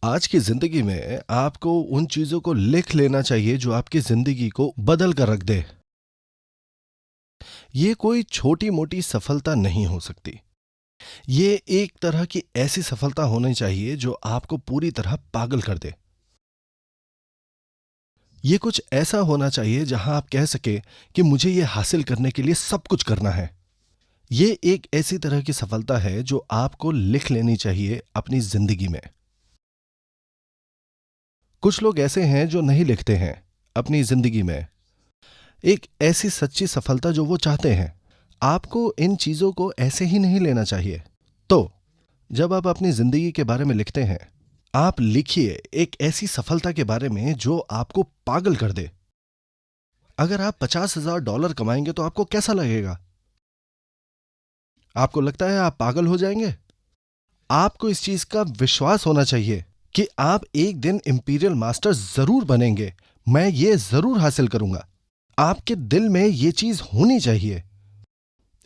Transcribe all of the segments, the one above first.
आज की जिंदगी में आपको उन चीजों को लिख लेना चाहिए जो आपकी जिंदगी को बदल कर रख दे। ये कोई छोटी मोटी सफलता नहीं हो सकती। ये एक तरह की ऐसी सफलता होनी चाहिए जो आपको पूरी तरह पागल कर दे। ये कुछ ऐसा होना चाहिए जहां आप कह सके कि मुझे ये हासिल करने के लिए सब कुछ करना है। ये एक ऐसी तरह की सफलता है जो आपको लिख लेनी चाहिए अपनी जिंदगी में। कुछ लोग ऐसे हैं जो नहीं लिखते हैं अपनी जिंदगी में एक ऐसी सच्ची सफलता जो वो चाहते हैं। आपको इन चीजों को ऐसे ही नहीं लेना चाहिए। तो जब आप अपनी जिंदगी के बारे में लिखते हैं, आप लिखिए एक ऐसी सफलता के बारे में जो आपको पागल कर दे। अगर आप $50,000 कमाएंगे तो आपको कैसा लगेगा? आपको लगता है आप पागल हो जाएंगे? आपको इस चीज का विश्वास होना चाहिए कि आप एक दिन इंपीरियल मास्टर जरूर बनेंगे। मैं ये जरूर हासिल करूंगा। आपके दिल में ये चीज होनी चाहिए।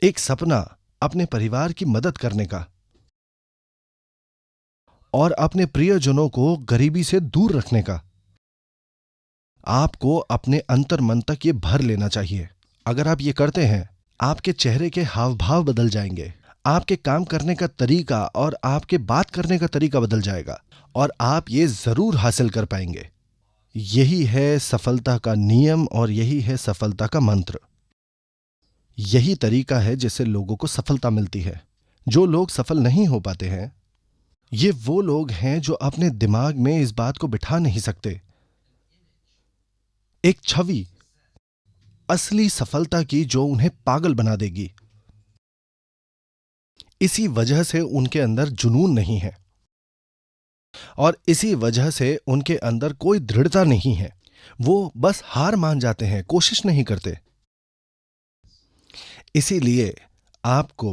एक सपना अपने परिवार की मदद करने का और अपने प्रियजनों को गरीबी से दूर रखने का। आपको अपने अंतर मन तक ये भर लेना चाहिए। अगर आप ये करते हैं, आपके चेहरे के हाव भाव बदल जाएंगे, आपके काम करने का तरीका और आपके बात करने का तरीका बदल जाएगा और आप ये जरूर हासिल कर पाएंगे। यही है सफलता का नियम और यही है सफलता का मंत्र। यही तरीका है जिससे लोगों को सफलता मिलती है। जो लोग सफल नहीं हो पाते हैं, ये वो लोग हैं जो अपने दिमाग में इस बात को बिठा नहीं सकते। एक छवि असली सफलता की जो उन्हें पागल बना देगी। इसी वजह से उनके अंदर जुनून नहीं है और इसी वजह से उनके अंदर कोई दृढ़ता नहीं है। वो बस हार मान जाते हैं, कोशिश नहीं करते। इसीलिए आपको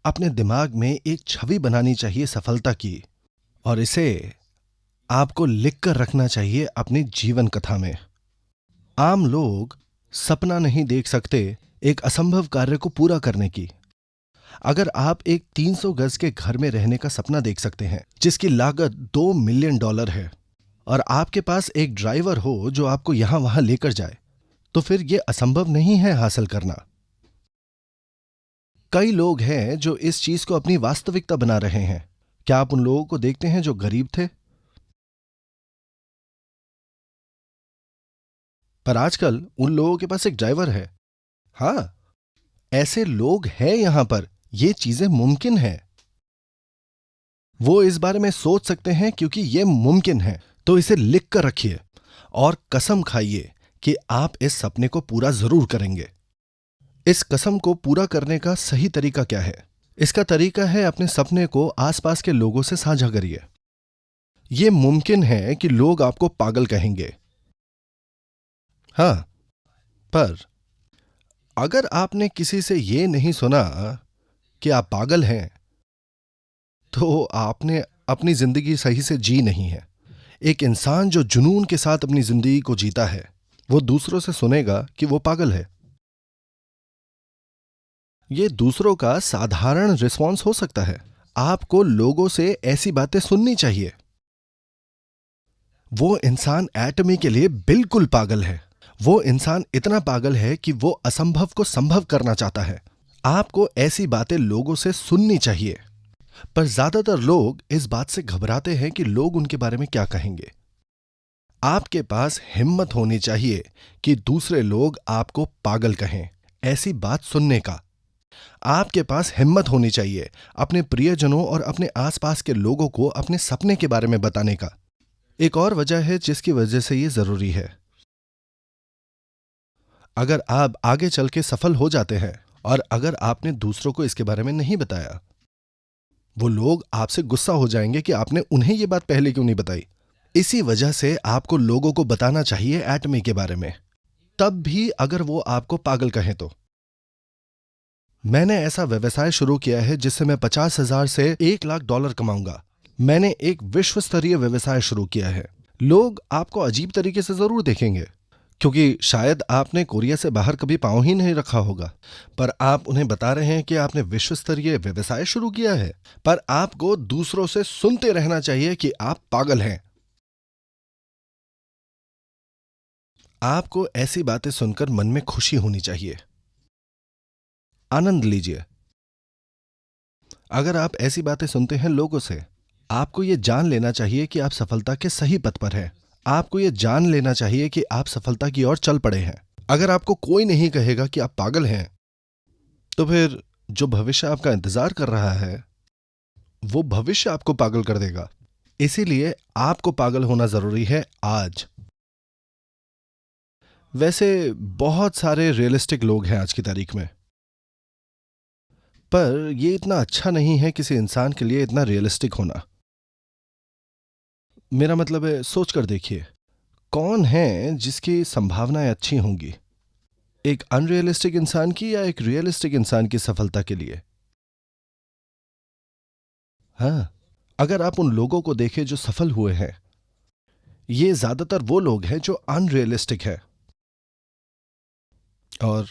अपने दिमाग में एक छवि बनानी चाहिए सफलता की और इसे आपको लिखकर रखना चाहिए अपनी जीवन कथा में। आम लोग सपना नहीं देख सकते एक असंभव कार्य को पूरा करने की। अगर आप एक 300 गज के घर में रहने का सपना देख सकते हैं जिसकी लागत $2 मिलियन है और आपके पास एक ड्राइवर हो जो आपको यहां वहां लेकर जाए, तो फिर यह असंभव नहीं है हासिल करना। कई लोग हैं जो इस चीज को अपनी वास्तविकता बना रहे हैं। क्या आप उन लोगों को देखते हैं जो गरीब थे पर आजकल उन लोगों के पास एक ड्राइवर है? हां, ऐसे लोग हैं यहां पर। ये चीजें मुमकिन है। वो इस बारे में सोच सकते हैं क्योंकि ये मुमकिन है। तो इसे लिख कर रखिए और कसम खाइए कि आप इस सपने को पूरा जरूर करेंगे। इस कसम को पूरा करने का सही तरीका क्या है? इसका तरीका है अपने सपने को आसपास के लोगों से साझा करिए। यह मुमकिन है कि लोग आपको पागल कहेंगे, हां, पर अगर आपने किसी से यह नहीं सुना कि आप पागल हैं, तो आपने अपनी जिंदगी सही से जी नहीं है। एक इंसान जो जुनून के साथ अपनी जिंदगी को जीता है, वो दूसरों से सुनेगा कि वो पागल है। ये दूसरों का साधारण रिस्पॉन्स हो सकता है। आपको लोगों से ऐसी बातें सुननी चाहिए। वो इंसान एटमी के लिए बिल्कुल पागल है। वो इंसान इतना पागल है कि वो असंभव को संभव करना चाहता है। आपको ऐसी बातें लोगों से सुननी चाहिए। पर ज्यादातर लोग इस बात से घबराते हैं कि लोग उनके बारे में क्या कहेंगे। आपके पास हिम्मत होनी चाहिए कि दूसरे लोग आपको पागल कहें, ऐसी बात सुनने का। आपके पास हिम्मत होनी चाहिए अपने प्रियजनों और अपने आसपास के लोगों को अपने सपने के बारे में बताने का। एक और वजह है जिसकी वजह से यह जरूरी है। अगर आप आगे चल के सफल हो जाते हैं और अगर आपने दूसरों को इसके बारे में नहीं बताया, वो लोग आपसे गुस्सा हो जाएंगे कि आपने उन्हें यह बात पहले क्यों नहीं बताई। इसी वजह से आपको लोगों को बताना चाहिए एटमी के बारे में, तब भी अगर वो आपको पागल कहें तो। मैंने ऐसा व्यवसाय शुरू किया है जिससे मैं 50,000 से $1,00,000 कमाऊंगा। मैंने एक विश्व स्तरीय व्यवसाय शुरू किया है। लोग आपको अजीब तरीके से जरूर देखेंगे क्योंकि शायद आपने कोरिया से बाहर कभी पांव ही नहीं रखा होगा, पर आप उन्हें बता रहे हैं कि आपने विश्व स्तरीय व्यवसाय शुरू किया है। पर आपको दूसरों से सुनते रहना चाहिए कि आप पागल हैं। आपको ऐसी बातें सुनकर मन में खुशी होनी चाहिए, आनंद लीजिए। अगर आप ऐसी बातें सुनते हैं लोगों से, आपको यह जान लेना चाहिए कि आप सफलता के सही पथ पर हैं। आपको यह जान लेना चाहिए कि आप सफलता की ओर चल पड़े हैं। अगर आपको कोई नहीं कहेगा कि आप पागल हैं, तो फिर जो भविष्य आपका इंतजार कर रहा है, वो भविष्य आपको पागल कर देगा। इसीलिए आपको पागल होना जरूरी है आज। वैसे बहुत सारे रियलिस्टिक लोग हैं आज की तारीख में, पर यह इतना अच्छा नहीं है किसी इंसान के लिए इतना रियलिस्टिक होना। मेरा मतलब है, सोच कर देखिए, कौन है जिसकी संभावनाएं अच्छी होंगी, एक अनरियलिस्टिक इंसान की या एक रियलिस्टिक इंसान की सफलता के लिए? हाँ, अगर आप उन लोगों को देखें जो सफल हुए हैं, ये ज्यादातर वो लोग हैं जो अनरियलिस्टिक है। और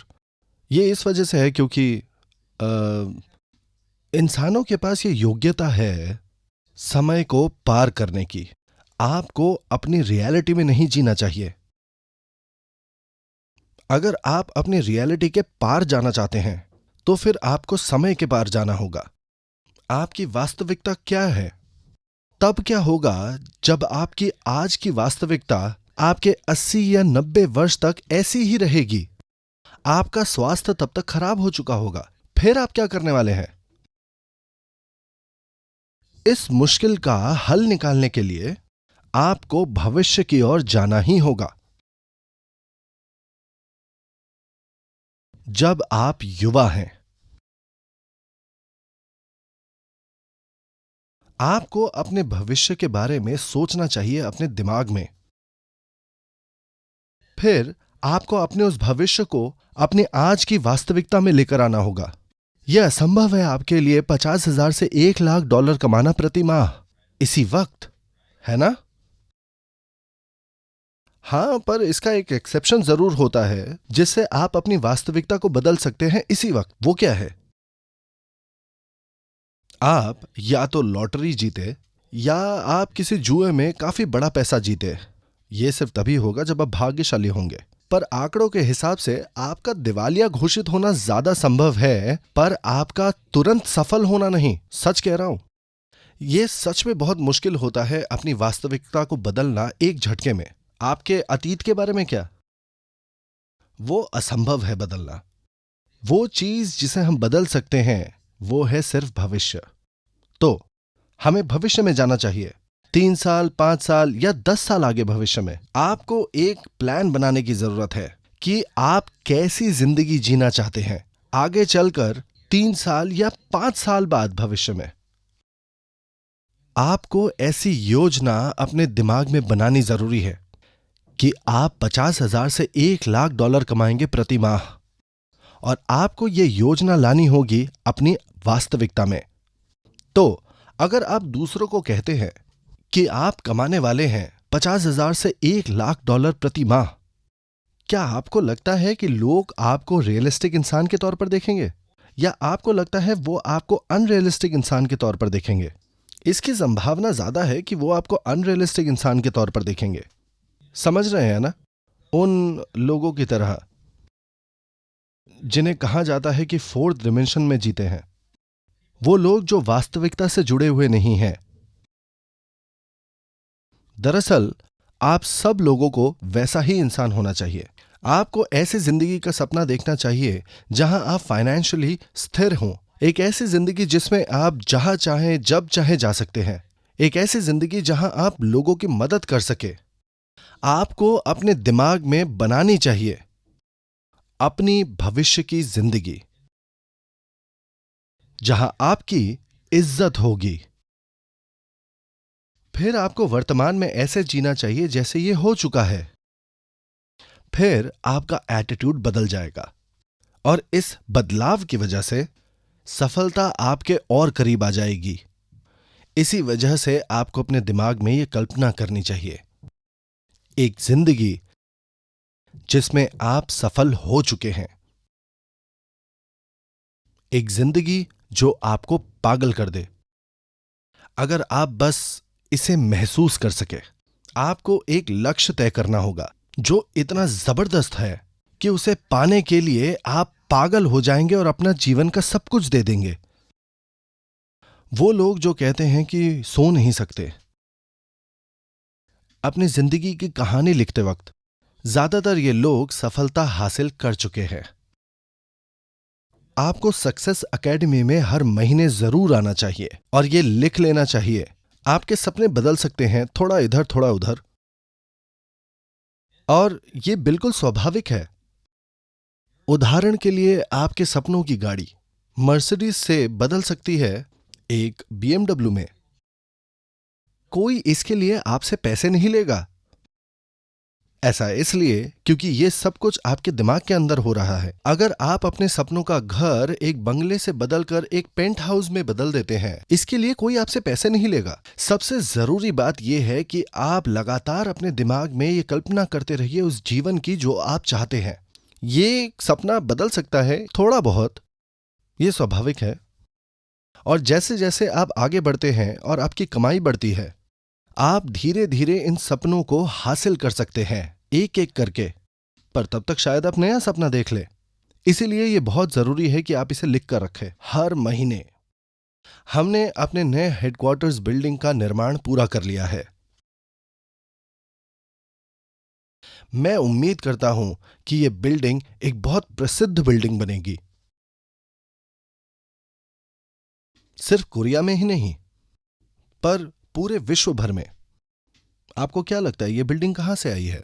ये इस वजह से है क्योंकि इंसानों के पास ये योग्यता है समय को पार करने की। आपको अपनी रियलिटी में नहीं जीना चाहिए। अगर आप अपनी रियलिटी के पार जाना चाहते हैं, तो फिर आपको समय के पार जाना होगा। आपकी वास्तविकता क्या है? तब क्या होगा जब आपकी आज की वास्तविकता आपके 80 या 90 वर्ष तक ऐसी ही रहेगी? आपका स्वास्थ्य तब तक खराब हो चुका होगा। फिर आप क्या करने वाले हैं? इस मुश्किल का हल निकालने के लिए आपको भविष्य की ओर जाना ही होगा। जब आप युवा हैं, आपको अपने भविष्य के बारे में सोचना चाहिए अपने दिमाग में। फिर आपको अपने उस भविष्य को अपनी आज की वास्तविकता में लेकर आना होगा। यह असंभव है आपके लिए 50,000 से $1,00,000 कमाना प्रति माह इसी वक्त, है ना? हां, पर इसका एक एक्सेप्शन जरूर होता है जिससे आप अपनी वास्तविकता को बदल सकते हैं इसी वक्त। वो क्या है? आप या तो लॉटरी जीते या आप किसी जुए में काफी बड़ा पैसा जीते। यह सिर्फ तभी होगा जब आप भाग्यशाली होंगे। पर आंकड़ों के हिसाब से आपका दिवालिया घोषित होना ज्यादा संभव है, पर आपका तुरंत सफल होना नहीं। सच कह रहा हूं। यह सच में बहुत मुश्किल होता है अपनी वास्तविकता को बदलना एक झटके में। आपके अतीत के बारे में क्या? वो असंभव है बदलना। वो चीज जिसे हम बदल सकते हैं वो है सिर्फ भविष्य। तो हमें भविष्य में जाना चाहिए। 3 साल, 5 साल या 10 साल आगे भविष्य में आपको एक प्लान बनाने की जरूरत है कि आप कैसी जिंदगी जीना चाहते हैं आगे चलकर 3 साल या 5 साल बाद भविष्य में। आपको ऐसी योजना अपने दिमाग में बनानी जरूरी है कि आप 50,000 से $1,00,000 कमाएंगे प्रति माह, और आपको यह योजना लानी होगी अपनी वास्तविकता में। तो अगर आप दूसरों को कहते हैं कि आप कमाने वाले हैं 50,000 से $1,00,000 प्रति माह, क्या आपको लगता है कि लोग आपको रियलिस्टिक इंसान के तौर पर देखेंगे, या आपको लगता है वो आपको अनरियलिस्टिक इंसान के तौर पर देखेंगे? इसकी संभावना ज्यादा है कि वो आपको अनरियलिस्टिक इंसान के तौर पर देखेंगे। समझ रहे हैं ना? उन लोगों की तरह जिन्हें कहा जाता है कि 4th डिमेंशन में जीते हैं। वो लोग जो वास्तविकता से जुड़े हुए नहीं हैं। दरअसल आप सब लोगों को वैसा ही इंसान होना चाहिए। आपको ऐसी जिंदगी का सपना देखना चाहिए जहां आप फाइनेंशियली स्थिर हों। एक ऐसी जिंदगी जिसमें आप जहां चाहें जब चाहे जा सकते हैं। एक ऐसी जिंदगी जहां आप लोगों की मदद कर सके। आपको अपने दिमाग में बनानी चाहिए अपनी भविष्य की जिंदगी जहां आपकी इज्जत होगी। फिर आपको वर्तमान में ऐसे जीना चाहिए जैसे ये हो चुका है। फिर आपका एटीट्यूड बदल जाएगा, और इस बदलाव की वजह से सफलता आपके और करीब आ जाएगी। इसी वजह से आपको अपने दिमाग में यह कल्पना करनी चाहिए, एक जिंदगी जिसमें आप सफल हो चुके हैं। एक जिंदगी जो आपको पागल कर दे। अगर आप बस इसे महसूस कर सके। आपको एक लक्ष्य तय करना होगा जो इतना जबरदस्त है कि उसे पाने के लिए आप पागल हो जाएंगे और अपना जीवन का सब कुछ दे देंगे। वो लोग जो कहते हैं कि सो नहीं सकते, अपनी जिंदगी की कहानी लिखते वक्त ज्यादातर ये लोग सफलता हासिल कर चुके हैं। आपको सक्सेस एकेडमी में हर महीने जरूर आना चाहिए और ये लिख लेना चाहिए। आपके सपने बदल सकते हैं, थोड़ा इधर थोड़ा उधर, और ये बिल्कुल स्वाभाविक है। उदाहरण के लिए आपके सपनों की गाड़ी मर्सिडीज से बदल सकती है एक बीएमडब्ल्यू में। कोई इसके लिए आपसे पैसे नहीं लेगा। ऐसा इसलिए क्योंकि ये सब कुछ आपके दिमाग के अंदर हो रहा है। अगर आप अपने सपनों का घर एक बंगले से बदलकर एक पेंट हाउस में बदल देते हैं, इसके लिए कोई आपसे पैसे नहीं लेगा। सबसे जरूरी बात यह है कि आप लगातार अपने दिमाग में ये कल्पना करते रहिए उस जीवन की जो आप चाहते हैं। ये सपना बदल सकता है थोड़ा बहुत, ये स्वाभाविक है। और जैसे जैसे आप आगे बढ़ते हैं और आपकी कमाई बढ़ती है, आप धीरे धीरे इन सपनों को हासिल कर सकते हैं एक एक करके। पर तब तक शायद आप नया सपना देख ले। इसीलिए यह बहुत जरूरी है कि आप इसे लिख कर रखें। हर महीने हमने अपने नए हेडक्वार्टर्स बिल्डिंग का निर्माण पूरा कर लिया है। मैं उम्मीद करता हूं कि यह बिल्डिंग एक बहुत प्रसिद्ध बिल्डिंग बनेगी, सिर्फ कोरिया में ही नहीं पर पूरे विश्व भर में। आपको क्या लगता है ये बिल्डिंग कहां से आई है?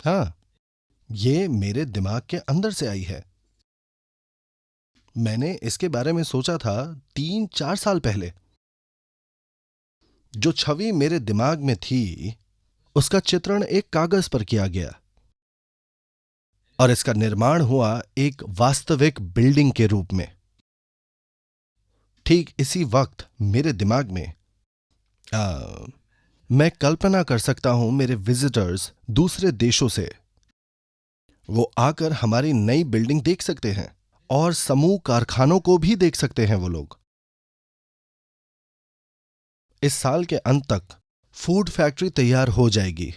हाँ, ये मेरे दिमाग के अंदर से आई है। मैंने इसके बारे में सोचा था 3-4 साल पहले। जो छवि मेरे दिमाग में थी उसका चित्रण एक कागज पर किया गया और इसका निर्माण हुआ एक वास्तविक बिल्डिंग के रूप में। ठीक इसी वक्त मेरे दिमाग में मैं कल्पना कर सकता हूं मेरे विजिटर्स दूसरे देशों से, वो आकर हमारी नई बिल्डिंग देख सकते हैं और समूह कारखानों को भी देख सकते हैं वो लोग। इस साल के अंत तक फूड फैक्ट्री तैयार हो जाएगी।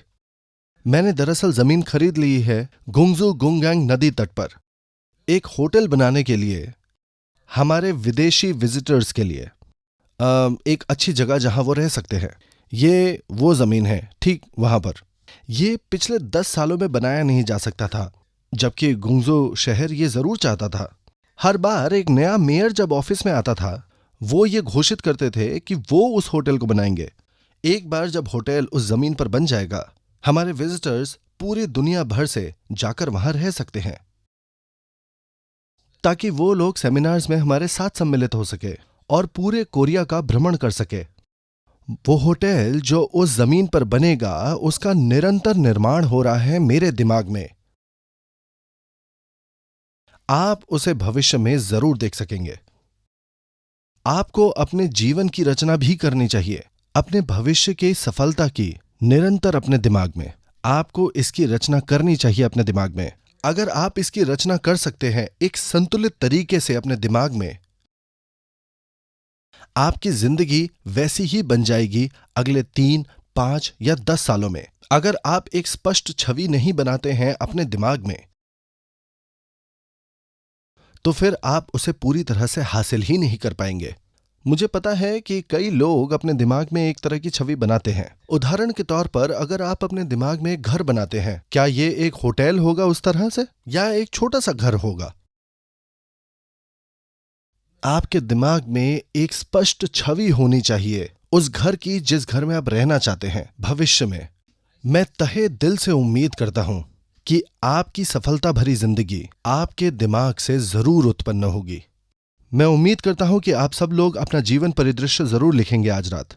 मैंने दरअसल जमीन खरीद ली है गुंगजू गुंगयांग नदी तट पर एक होटल बनाने के लिए, हमारे विदेशी विजिटर्स के लिए एक अच्छी जगह जहां वो रह सकते हैं। ये वो जमीन है ठीक वहां पर। ये पिछले 10 सालों में बनाया नहीं जा सकता था, जबकि गुंगजू शहर ये जरूर चाहता था। हर बार एक नया मेयर जब ऑफिस में आता था, वो ये घोषित करते थे कि वो उस होटल को बनाएंगे। एक बार जब होटल उस जमीन पर बन जाएगा, हमारे विजिटर्स पूरी दुनिया भर से जाकर वहां रह सकते हैं, ताकि वो लोग सेमिनार्स में हमारे साथ सम्मिलित हो सके और पूरे कोरिया का भ्रमण कर सके। वो होटल जो उस जमीन पर बनेगा, उसका निरंतर निर्माण हो रहा है मेरे दिमाग में। आप उसे भविष्य में जरूर देख सकेंगे। आपको अपने जीवन की रचना भी करनी चाहिए, अपने भविष्य की सफलता की, निरंतर अपने दिमाग में। आपको इसकी रचना करनी चाहिए अपने दिमाग में। अगर आप इसकी रचना कर सकते हैं एक संतुलित तरीके से अपने दिमाग में, आपकी जिंदगी वैसी ही बन जाएगी अगले 3, 5 या 10 सालों में। अगर आप एक स्पष्ट छवि नहीं बनाते हैं अपने दिमाग में, तो फिर आप उसे पूरी तरह से हासिल ही नहीं कर पाएंगे। मुझे पता है कि कई लोग अपने दिमाग में एक तरह की छवि बनाते हैं। उदाहरण के तौर पर अगर आप अपने दिमाग में एक घर बनाते हैं, क्या ये एक होटल होगा उस तरह से, या एक छोटा सा घर होगा? आपके दिमाग में एक स्पष्ट छवि होनी चाहिए उस घर की जिस घर में आप रहना चाहते हैं भविष्य में। मैं तहे दिल से उम्मीद करता हूं कि आपकी सफलता भरी जिंदगी आपके दिमाग से जरूर उत्पन्न होगी। मैं उम्मीद करता हूं कि आप सब लोग अपना जीवन परिदृश्य जरूर लिखेंगे आज रात।